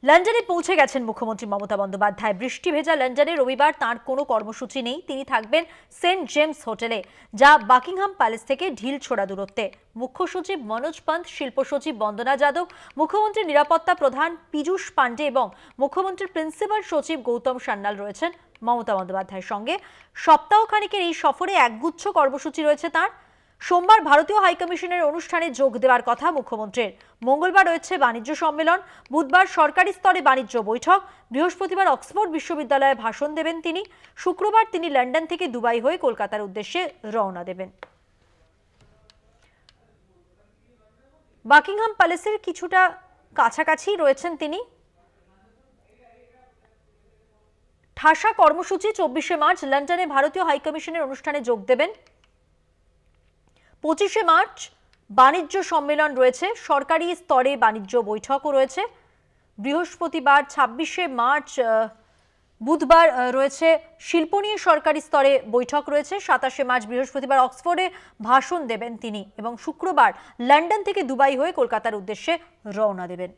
লন্ডনে পৌঁছে গেছেন মুখ্যমন্ত্রী মমতা বন্দ্যোপাধ্যায়। বৃষ্টি ভেজা লন্ডনে রবিবার তাঁর কোনো কর্মসূচি নেই। তিনি থাকবেন সেন্ট জেমস হোটেলে, যা বাকিংহাম প্যালেস থেকে ঢিল ছোড়া দূরত্বে। মুখ্য সচিব মনোজ পন্ত, শিল্প সচিব বন্দনা যাদব, মুখ্যমন্ত্রীর নিরাপত্তা প্রধান পীযূষ পান্ডে এবং মুখ্যমন্ত্রীর প্রিন্সিপাল সচিব গৌতম সান্যাল রয়েছেন মমতা বন্দ্যোপাধ্যায়ের সঙ্গে। সপ্তাহখানেকের এই সফরে একগুচ্ছ কর্মসূচি রয়েছে তাঁর। সোমবার ভারতীয় হাইকমিশনের অনুষ্ঠানে যোগ দেওয়ার কথা মুখ্যমন্ত্রীর। মঙ্গলবার রয়েছে বাণিজ্য সম্মেলন, বুধবার সরকারি স্তরে বাণিজ্য বৈঠক, বৃহস্পতিবার অক্সফোর্ড বিশ্ববিদ্যালয়ে ভাষণ দেবেন তিনি। শুক্রবার তিনি লন্ডন থেকে দুবাই হয়ে কলকাতার উদ্দেশ্যে রওনা দেবেন। বাকিংহাম প্যালেসের কিছুটা কাছাকাছি রয়েছেন তিনি। ঠাসা কর্মসূচি। 24শে মার্চ লন্ডনে ভারতীয় হাইকমিশনের অনুষ্ঠানে যোগ দেবেন। 25শে মার্চ বাণিজ্য সম্মেলন রয়েছে, সরকারি স্তরে বাণিজ্য বৈঠকও রয়েছে। বৃহস্পতিবার 26শে মার্চ বুধবার রয়েছে শিল্প নিয়ে সরকারি স্তরে বৈঠক রয়েছে। 27শে মার্চ বৃহস্পতিবার অক্সফোর্ডে ভাষণ দেবেন তিনি এবং শুক্রবার লন্ডন থেকে দুবাই হয়ে কলকাতার উদ্দেশ্যে রওনা দেবেন।